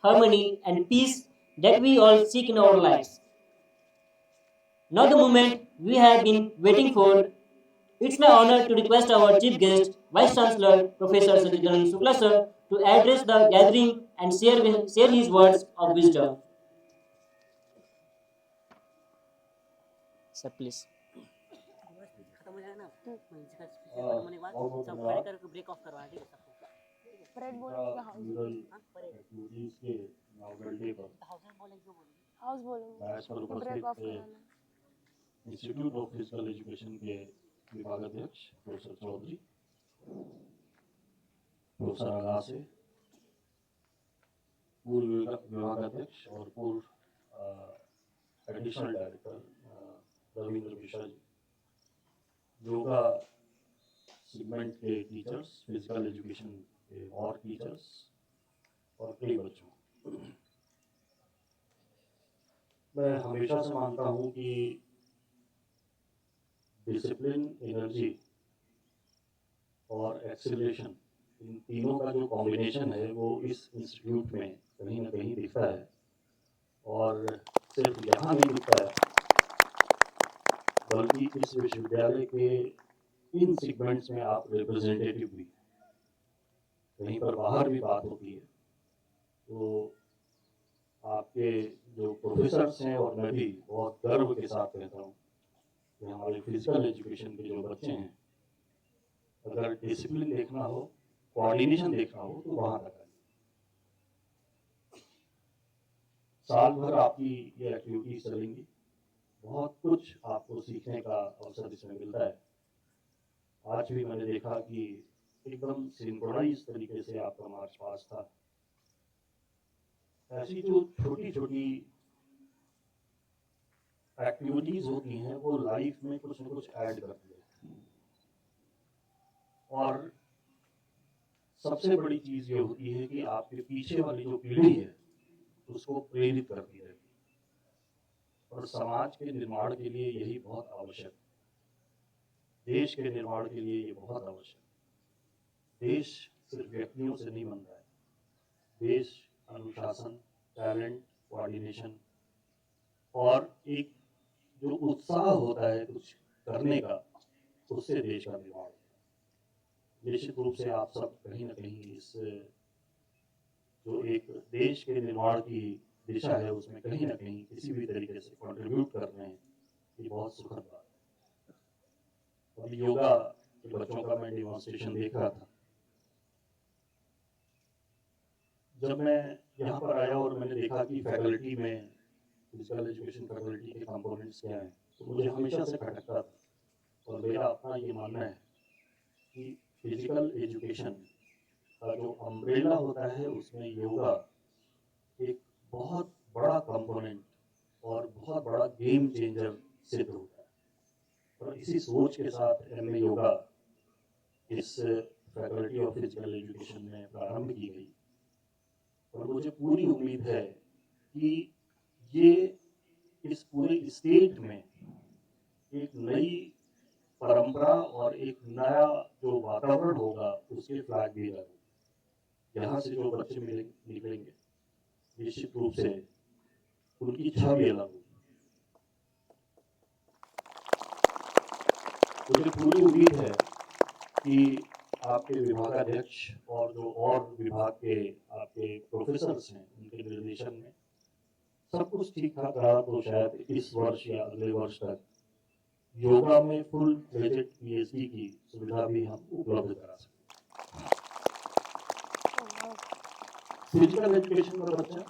harmony, and peace that we all seek in our lives. Now, the moment we have been waiting for. It's my honor to request our chief guest, Vice Chancellor Professor Sachidanand Shukla sir, to address the gathering and share his words of wisdom. Sir, please. Institute of physical education के विभागाध्यक्ष professor Chaudhary, professor Agashe, पूर्व विभागाध्यक्ष और पूर्व additional director Ravindra Mishra ji, yoga segment के teachers, physical education के और teachers और कई बच्चों, मैं हमेशा से मानता हूँ कि डिसिप्लिन, एनर्जी और एक्सीलरेशन, इन तीनों का जो कॉम्बिनेशन है वो इस इंस्टीट्यूट में कहीं ना कहीं दिखता है, और सिर्फ यहाँ नहीं दिखता है बल्कि इस विश्वविद्यालय के इन सेगमेंट्स में आप रिप्रेजेंटेटिव भी, कहीं पर बाहर भी बात होती है तो आपके जो प्रोफेसर्स हैं और मैं भी बहुत गर्व के साथ कहता हूँ कि हमारे फिजिकल एजुकेशन के जो बच्चे हैं, अगर डिसिप्लिन देखना हो, कोऑर्डिनेशन देखना हो तो वहाँ तक है। साल भर आपकी ये एक्टिविटीज चलेंगी, बहुत कुछ आपको सीखने का अवसर इसमें मिलता है। आज भी मैंने देखा कि एकदम सिंक्रोनाइज तरीके से आपका मार्च पास था। ऐसी जो छोटी छोटी एक्टिविटीज होती हैं वो लाइफ में कुछ न कुछ ऐड करती है, और सबसे बड़ी चीज ये होती है कि आपके पीछे वाली जो पीढ़ी है उसको प्रेरित करती है, और समाज के निर्माण के लिए यही बहुत आवश्यक है। देश के निर्माण के लिए ये बहुत आवश्यक है। देश सिर्फ व्यक्तियों से नहीं बनता है, देश अनुशासन, टैलेंट, कोऑर्डिनेशन और एक जो उत्साह होता है कुछ करने का, उससे देश का निर्माण होता है। निश्चित रूप से आप सब कहीं ना कहीं इस जो एक देश के निर्माण की दिशा है उसमें कहीं ना कहीं किसी भी तरीके से कंट्रीब्यूट कर रहे हैं, ये बहुत सुखद बात है। अभी योगा के बच्चों का मैं डेमोन्स्ट्रेशन देख रहा था। जब मैं यहाँ पर आया और मैंने देखा कि फैकल्टी में फिजिकल एजुकेशन फैकल्टी के कंपोनेंट्स क्या हैं, तो मुझे हमेशा से खटकता था, और मेरा अपना ये मानना है कि फिजिकल एजुकेशन का जो अम्ब्रेला होता है उसमें योगा एक बहुत बड़ा कंपोनेंट और बहुत बड़ा गेम चेंजर सिद्ध होता है। और इसी सोच के साथ एमए योगा इस फैकल्टी ऑफ फिजिकल एजुकेशन में प्रारंभ की गई, और मुझे पूरी उम्मीद है कि ये इस पूरे स्टेट में एक नई परंपरा और एक नया जो वातावरण होगा उसके फ्लैग भी लगेगा। यहाँ से जो बच्चे निकलेंगे निश्चित रूप से उनकी छवि अलग होगी। मुझे पूरी उम्मीद है कि आपके विभागाध्यक्ष और जो और विभाग के आपके प्रोफेसर्स हैं उनके निर्देशन में सब कुछ ठीक ठाक रहा तो शायद इस वर्ष या अगले वर्ष तक योगा में फुल फ्लेजेड पीएचडी की सुविधा भी हम उपलब्ध करा सकते। फिजिकल एजुकेशन का बच्चा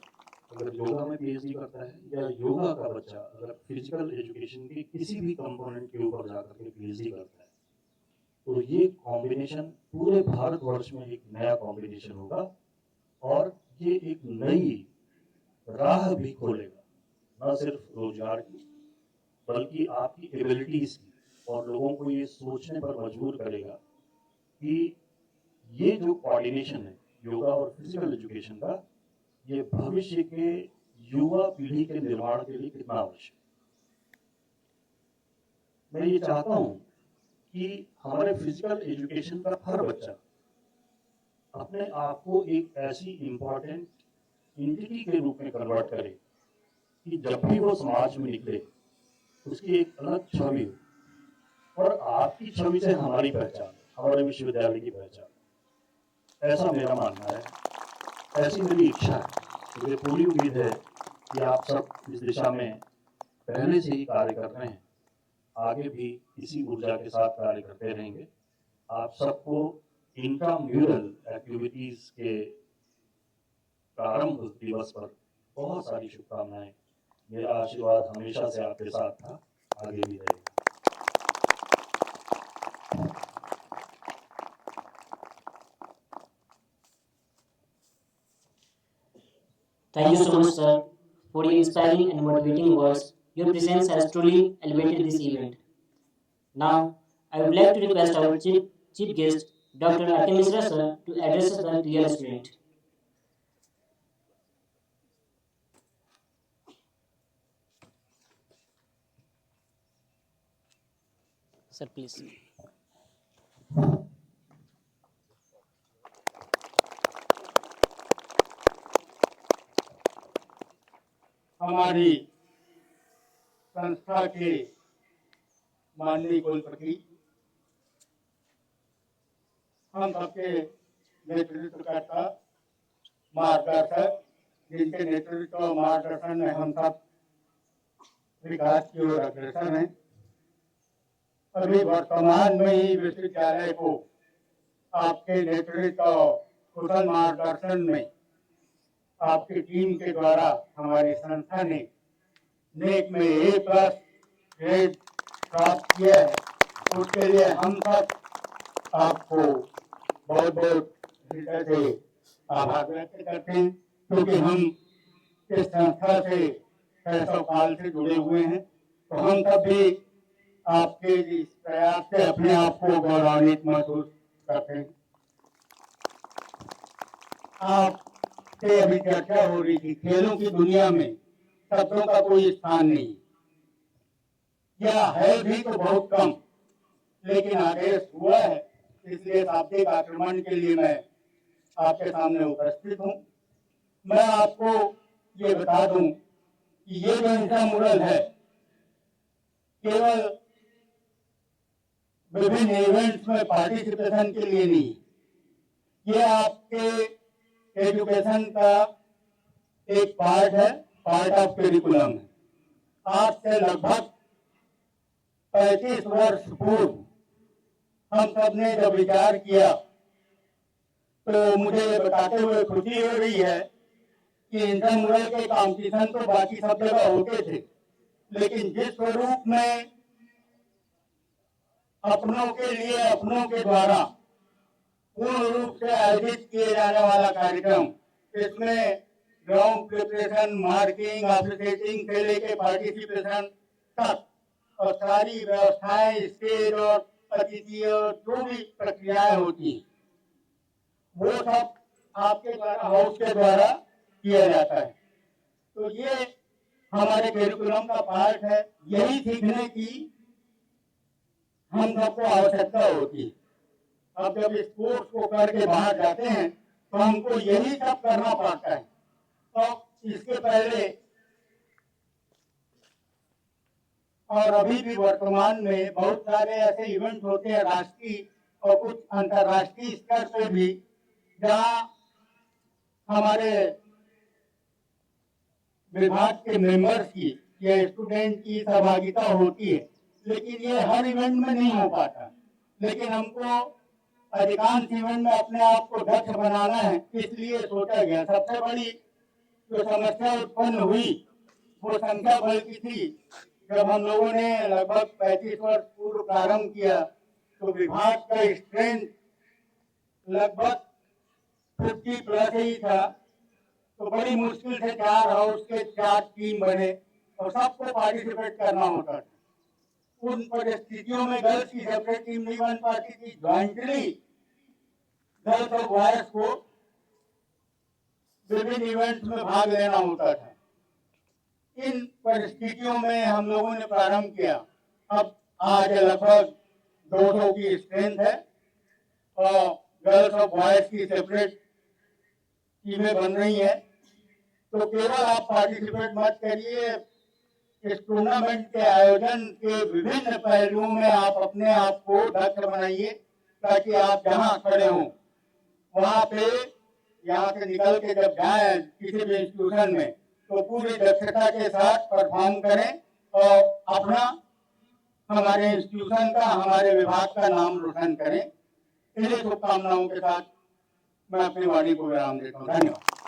अगर योगा में पीएचडी करता है, या योगा का बच्चा अगर फिजिकल एजुकेशन के किसी भी कंपोनेंट के ऊपर जाकर के पीएचडी करता है, तो ये कॉम्बिनेशन पूरे भारतवर्ष में एक नया कॉम्बिनेशन होगा, और ये एक नई राह भी खोलेगा, न सिर्फ रोजगार की बल्कि आपकी एबिलिटीज की, और लोगों को ये सोचने पर मजबूर करेगा कि ये जो कोऑर्डिनेशन है योगा और फिजिकल एजुकेशन का, ये भविष्य के युवा पीढ़ी के निर्माण के लिए कितना आवश्यक है। मैं ये चाहता हूं कि हमारे फिजिकल एजुकेशन का हर बच्चा अपने आप को एक ऐसी इंपॉर्टेंट एंटिटी के रूप में कन्वर्ट करें कि जब भी वो समाज में निकले उसकी एक अलग छवि हो और आपकी छवि से हमारी पहचान, हमारे विश्वविद्यालय की पहचान। ऐसा मेरा मानना है, ऐसी मेरी इच्छा है। मुझे पूरी उम्मीद है कि आप सब इस दिशा में पहले से ही कार्य कर रहे हैं, आगे भी इसी ऊर्जा के साथ कार्य करते रहेंगे। आप सबको इंट्राम्यूरल एक्टिविटीज के प्रारंभ दिवस पर बहुत सारी शुभकामनाएं। मेरा आशीर्वाद हमेशा से आपके साथ था, आगे भी रहेगा। Thank you so much, sir, for your inspiring and motivating words. Your presence has truly elevated this event. Now, I would like to request our chief guest, Dr. R.K. Misra, sir, to address the dear student. Sir, please. हमारी संस्था के माननीय कुलपति, हम सबके नेतृत्वकर्ता, मार्गदर्शक, जिनके नेतृत्व और मार्गदर्शन में हम सब विकास की ओर अग्रसर हैं। अभी वर्तमान में ही विश्वविद्यालय को आपके नेतृत्व और कुशल मार्गदर्शन में आपकी टीम के द्वारा हमारी संस्था ने नेक में A+ ग्रेड प्राप्त किया है। उसके लिए हम सब आपको बहुत बहुत हृदय से आभार व्यक्त करते हैं, क्योंकि हम इस संस्था से 600 साल से जुड़े हुए हैं। तो हम सब भी आपके इस प्रयास से अपने आप को गौरवान्वित महसूस करते हैं। आपसे अभी चर्चा हो रही थी, खेलों की दुनिया में शब्दों का कोई स्थान नहीं, या है भी तो बहुत कम, लेकिन आदेश हुआ है, इसलिए शाब्दिक आक्रमण के लिए मैं आपके सामने उपस्थित हूँ। मैं आपको ये बता दूं कि ये जो इंट्रामुरल है, केवल विभिन्न इवेंट्स में पार्टिसिपेशन के लिए नहीं, ये आपके एजुकेशन का एक पार्ट है, पार्ट ऑफ करिकुलम है। आज से लगभग 35 वर्ष पूर्व हम सब ने जब विचार किया, तो मुझे ये बताते हुए खुशी हो रही है कि इंट्रामुरल के कॉम्पिटिशन तो बाकी सब जगह होते थे, लेकिन जिस स्वरूप में अपनों के लिए अपनों के द्वारा पूर्ण रूप से आयोजित किए जाने वाला कार्यक्रम, इसमें ग्राउंड प्रिपरेशन, मार्किंग, ऑफिसेटिंग से लेके पार्टिसिपेशन तक और सारी व्यवस्थाएं, स्टेज और अतिथि और जो भी प्रक्रियाएं होती हैं, वो सब आपके द्वारा, हाउस के द्वारा किया जाता है। तो ये हमारे करिकुलम का पार्ट है। यही सीखने की हम सबको आवश्यकता होती है। अब जब इस कोर्स को करके बाहर जाते हैं तो हमको यही सब करना पड़ता है। तो इसके पहले और अभी भी वर्तमान में बहुत सारे ऐसे इवेंट होते हैं, राष्ट्रीय और कुछ अंतर्राष्ट्रीय स्तर पे भी, जहाँ हमारे विभाग के मेंबर्स की या स्टूडेंट की सहभागिता होती है, लेकिन ये हर इवेंट में नहीं हो पाता। लेकिन हमको अधिकांश इवेंट में अपने आप को दक्ष बनाना है, इसलिए सोचा गया। सबसे बड़ी जो समस्या उत्पन्न हुई वो संख्या बल की थी। जब हम लोगों ने लगभग 35 वर्ष पूर्व प्रारंभ किया, तो विभाग का स्ट्रेंथ लगभग 50+ ही था। तो बड़ी मुश्किल से 4 हाउस के 4 टीम बने और सबको पार्टिसिपेट करना होता था। उन परिस्थितियों में गर्ल्स की सेपरेट टीम नहीं बन पाती थी। ज्वाइंटली गर्ल्स और बॉयज को विभिन्न इवेंट्स में भाग लेना होता था। इन परिस्थितियों में हम लोगों ने प्रारंभ किया। अब आज लगभग 200 की स्ट्रेंथ है और गर्ल्स और बॉयज की सेपरेट टीमें बन रही हैं। तो केवल आप पार्टिसिपेट मत करिए, इस टूर्नामेंट के आयोजन के विभिन्न पहलुओं में आप अपने आप को दक्ष बनाइए, ताकि आप जहाँ खड़े हों वहाँ पे यहाँ से निकल के जब जाएं किसी भी इंस्टीट्यूशन में तो पूरी दक्षता के साथ परफॉर्म करें और अपना, हमारे इंस्टीट्यूशन का, हमारे विभाग का नाम रोशन करें। इन्हीं शुभकामनाओं के साथ मैं अपनी वाणी को विराम देता हूँ। धन्यवाद।